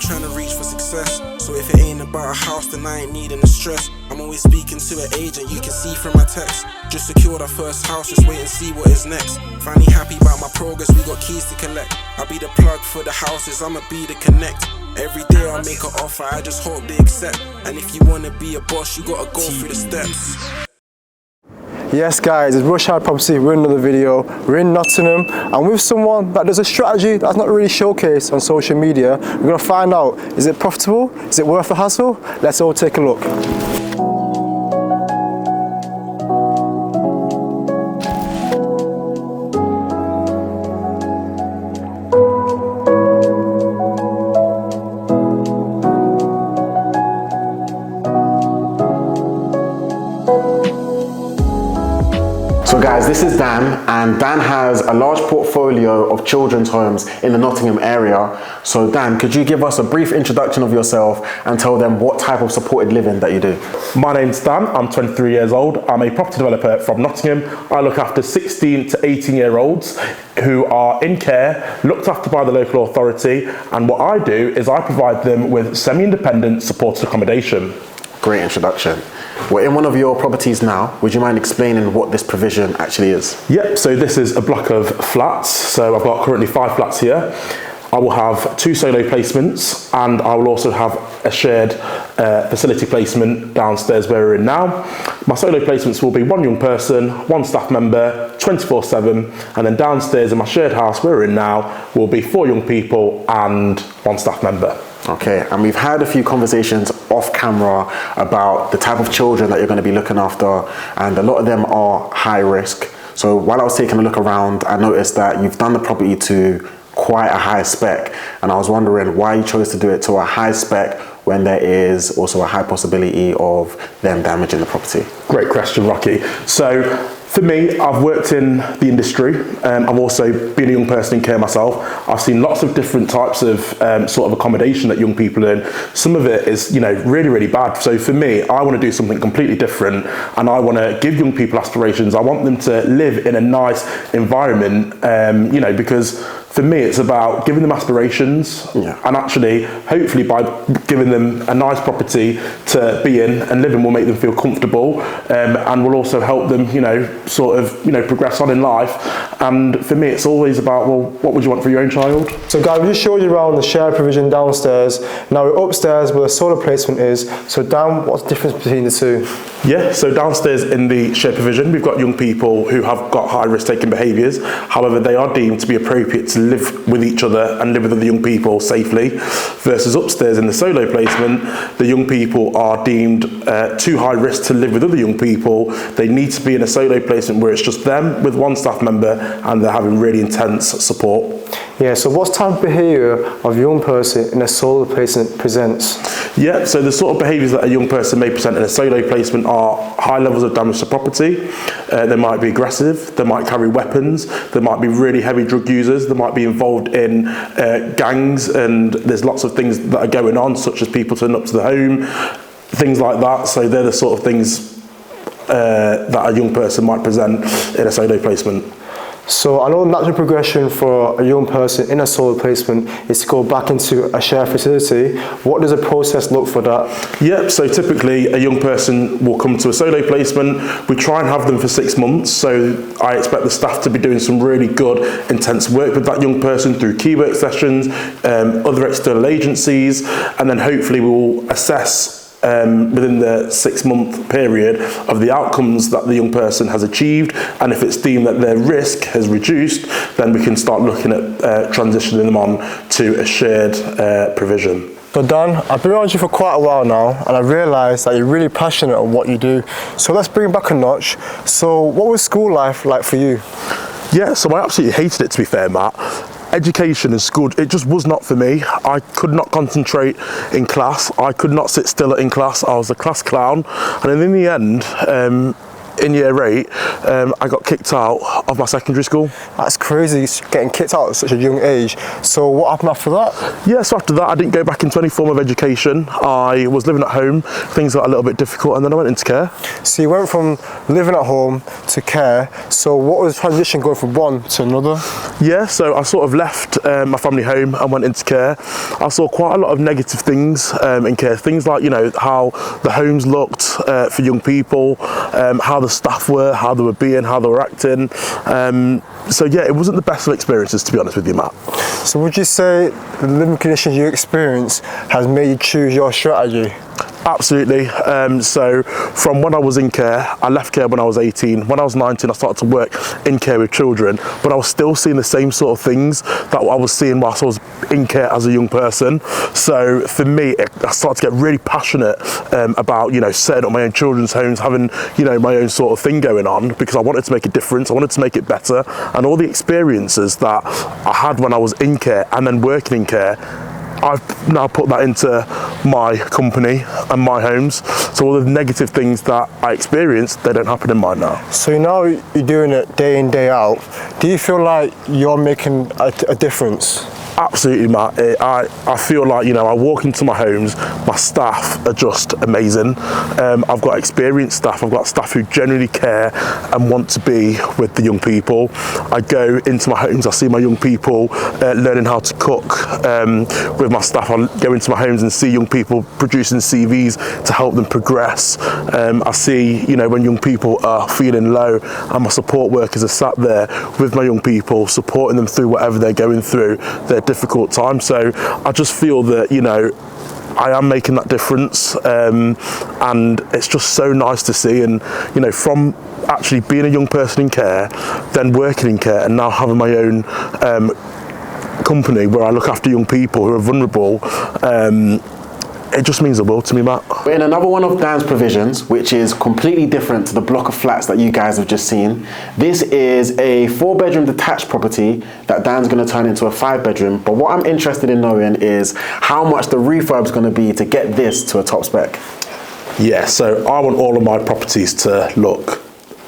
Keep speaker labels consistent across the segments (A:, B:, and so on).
A: trying to reach for success. So if it ain't about a house, then I ain't needing the stress. I'm always speaking to an agent, you can see from my text. Just secured our first house, just wait and see what is next. Finally happy about my progress, we got keys to collect. I'll be the plug for the houses, I'ma be the connect. Every day I make an offer, I just hope they accept. And if you wanna be a boss, you gotta go through the steps.
B: Yes guys, it's Rush Hour Property, we're in another video. We're in Nottingham and with someone that does a strategy that's not really showcased on social media. We're going to find out, is it profitable? Is it worth the hassle? Let's all take a look.
C: So guys, this is Dan, and Dan has a large portfolio of children's homes in the Nottingham area. So Dan, could you give us a brief introduction of yourself and tell them what type of supported living that you do?
D: My name's Dan, I'm 23 years old. I'm a property developer from Nottingham. I look after 16 to 18 year olds who are in care, looked after by the local authority, and what I do is I provide them with semi-independent supported accommodation.
C: Great introduction. We're in one of your properties now. Would you mind explaining what this provision actually is?
D: Yep, so this is a block of flats. So I've got currently 5 flats here. I will have 2 solo placements, and I will also have a shared facility placement downstairs where we're in now. My solo placements will be 1 young person, 1 staff member, 24/7, and then downstairs in my shared house where we're in now will be 4 young people and 1 staff member.
C: Okay, and we've had a few conversations off camera about the type of children that you're going to be looking after, and a lot of them are high risk. So while I was taking a look around, I noticed that you've done the property to quite a high spec, and I was wondering why you chose to do it to a high spec when there is also a high possibility of them damaging the property.
D: Great question, Rocky. So for me, I've worked in the industry. I've also been a young person in care myself. I've seen lots of different types of sort of accommodation that young people are in. Some of it is, really, really bad. So for me, I want to do something completely different, and I want to give young people aspirations. I want them to live in a nice environment, because for me, it's about giving them aspirations, and actually, hopefully by giving them a nice property to be in and live in will make them feel comfortable, and will also help them, progress on in life. And for me, it's always about, well, what would you want for your own child?
B: So guys, we just showed you around the shared provision downstairs. Now we're upstairs where the solar placement is. So Dan, what's the difference between the two?
D: Yeah, so downstairs in the shared provision, we've got young people who have got high risk taking behaviours. However, they are deemed to be appropriate to live with each other and live with other young people safely. Versus upstairs in the solo placement, the young people are deemed too high risk to live with other young people. They need to be in a solo placement where it's just them with 1 staff member and they're having really intense support.
B: Yeah, so what type of behaviour of a young person in a solo placement presents?
D: Yeah, so the sort of behaviours that a young person may present in a solo placement are high levels of damage to property. They might be aggressive, they might carry weapons, they might be really heavy drug users, they might be involved in gangs, and there's lots of things that are going on, such as people turning up to the home, things like that. So they're the sort of things that a young person might present in a solo placement.
B: So I know the natural progression for a young person in a solo placement is to go back into a shared facility. What does the process look for that?
D: Yeah, so typically a young person will come to a solo placement. We try and have them for 6 months. So I expect the staff to be doing some really good, intense work with that young person through key work sessions, other external agencies, and then hopefully we will assess within the 6-month period of the outcomes that the young person has achieved, and if it's deemed that their risk has reduced, then we can start looking at transitioning them on to a shared provision.
B: So Dan, I've been around you for quite a while now, and I realised that you're really passionate on what you do. So let's bring it back a notch. So what was school life like for you?
D: Yeah, so I absolutely hated it, to be fair, Matt. Education and school, it just was not for me. I could not concentrate in class. I could not sit still in class. I was a class clown. And in the end, in year 8, I got kicked out of my secondary school.
B: That's crazy, getting kicked out at such a young age. So what happened after that?
D: Yeah, so after that, I didn't go back into any form of education. I was living at home, things got a little bit difficult, and then I went into care.
B: So you went from living at home to care. So what was the transition going from one to another?
D: Yeah, so I sort of left my family home and went into care. I saw quite a lot of negative things in care. Things like, you know, how the homes looked for young people, how the staff were, how they were being, how they were acting. So yeah, it wasn't the best of experiences, to be honest with you, Matt.
B: So would you say the living conditions you experienced has made you choose your strategy?
D: Absolutely. So from when I was in care, I left care when I was 18. When I was 19, I started to work in care with children, but I was still seeing the same sort of things that I was seeing whilst I was in care as a young person. So for me, I started to get really passionate about, you know, setting up my own children's homes, having, you know, my own sort of thing going on, because I wanted to make a difference. I wanted to make it better, and all the experiences that I had when I was in care and then working in care, I've now put that into my company and my homes. So all the negative things that I experienced, they don't happen in mine now.
B: So now you're doing it day in, day out. Do you feel like you're making a difference?
D: Absolutely, Matt. I feel like, you know, I walk into my homes, my staff are just amazing. I've got experienced staff, I've got staff who genuinely care and want to be with the young people. I go into my homes, I see my young people learning how to cook with my staff. I go into my homes and see young people producing CVs to help them progress. I see, you know, when young people are feeling low, and my support workers are sat there with my young people, supporting them through whatever they're going through, their difficult time. So I just feel that, you know, I am making that difference, and it's just so nice to see. And, you know, from actually being a young person in care, then working in care, and now having my own company where I look after young people who are vulnerable, it just means the world to me, Matt.
C: We're in another one of Dan's provisions, which is completely different to the block of flats that you guys have just seen. This is a 4-bedroom detached property that Dan's going to turn into a 5-bedroom. But what I'm interested in knowing is how much the refurb's going to be to get this to a top spec.
D: Yeah, so I want all of my properties to look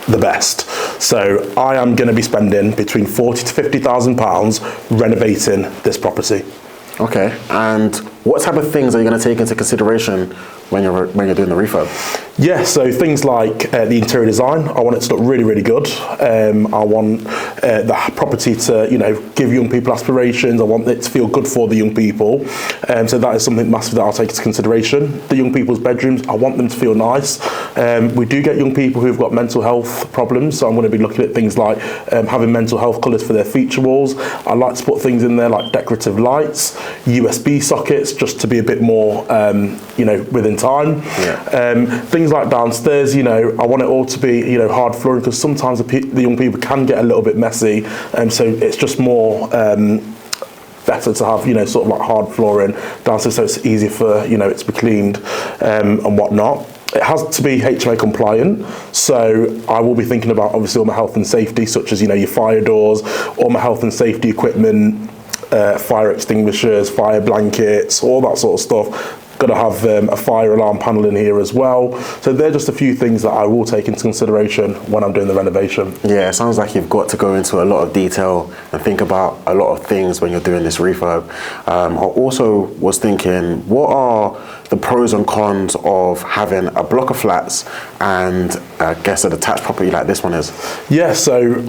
D: the best. So I am going to be spending between £40,000 to £50,000 renovating this property.
C: Okay, and what type of things are you going to take into consideration when you're doing the refurb?
D: Yeah, so things like the interior design, I want it to look really, really good. I want the property to, you know, give young people aspirations. I want it to feel good for the young people. So that is something massive that I'll take into consideration. The young people's bedrooms, I want them to feel nice. We do get young people who've got mental health problems, so I'm going to be looking at things like having mental health colours for their feature walls. I like to put things in there like decorative lights, USB sockets, just to be a bit more, you know, within time.
C: Yeah.
D: Things like downstairs, you know, I want it all to be, you know, hard flooring, because sometimes the young people can get a little bit messy, so it's just more better to have, you know, sort of like hard flooring downstairs, so it's easier for, you know, it to be cleaned and whatnot. It has to be HMA compliant, so I will be thinking about obviously all my health and safety, such as, you know, your fire doors, all my health and safety equipment, fire extinguishers, fire blankets, all that sort of stuff. Got to have a fire alarm panel in here as well. So they're just a few things that I will take into consideration when I'm doing the renovation.
C: Yeah, it sounds like you've got to go into a lot of detail and think about a lot of things when you're doing this refurb. I also was thinking, what are the pros and cons of having a block of flats and I guess a detached property like this one is?
D: Yeah, so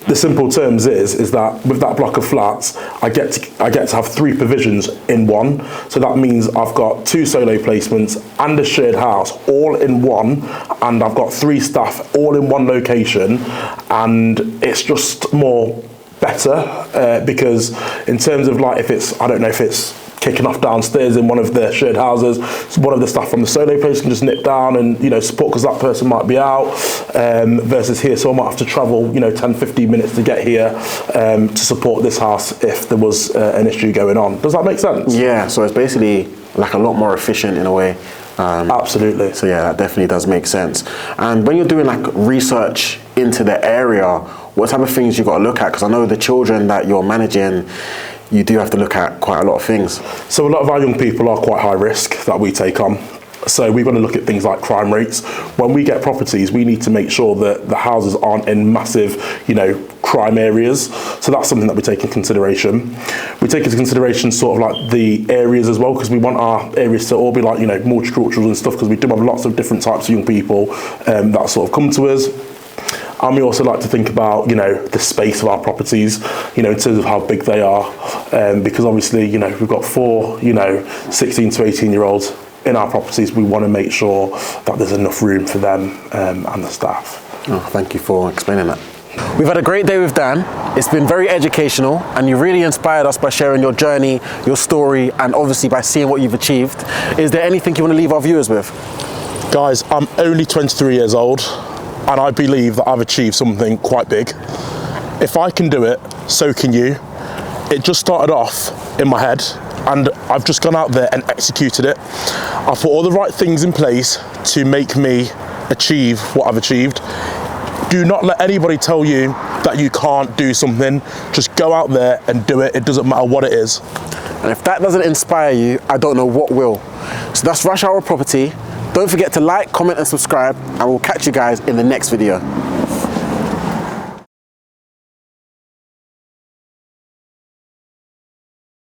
D: the simple terms is that with that block of flats, I get to have 3 provisions in one. So that means I've got 2 solo placements and a shared house all in one, and I've got 3 staff all in one location, and it's just more better because in terms of like, if it's, I don't know if it's kicking off downstairs in one of the shared houses, so one of the staff from the solo place can just nip down and, you know, support because that person might be out, versus here, so I might have to travel, you know, 10-15 minutes to get here to support this house if there was an issue going on. Does that make sense?
C: Yeah, so it's basically like a lot more efficient in a way.
D: Absolutely.
C: So yeah, that definitely does make sense. And when you're doing like research into the area, what type of things you got to look at? Because I know the children that you're managing, you do have to look at quite a lot of things.
D: So a lot of our young people are quite high risk that we take on. So we've got to look at things like crime rates. When we get properties, we need to make sure that the houses aren't in massive, crime areas. So that's something that we take in consideration. We take into consideration sort of like the areas as well, because we want our areas to all be like, multicultural and stuff, because we do have lots of different types of young people that sort of come to us. And we also like to think about, the space of our properties, in terms of how big they are, because obviously, we've got 4, 16 to 18-year-olds in our properties. We want to make sure that there's enough room for them and the staff.
C: Oh, thank you for explaining that.
E: We've had a great day with Dan. It's been very educational, and you really inspired us by sharing your journey, your story, and obviously by seeing what you've achieved. Is there anything you want to leave our viewers with?
D: Guys, I'm only 23 years old, and I believe that I've achieved something quite big. If I can do it, so can you. It just started off in my head, and I've just gone out there and executed it. I've put all the right things in place to make me achieve what I've achieved. Do not let anybody tell you that you can't do something. Just go out there and do it. It doesn't matter what it is.
E: And if that doesn't inspire you, I don't know what will. So that's Rush Hour Property. Don't forget to like, comment and subscribe, and we'll catch you guys in the next video.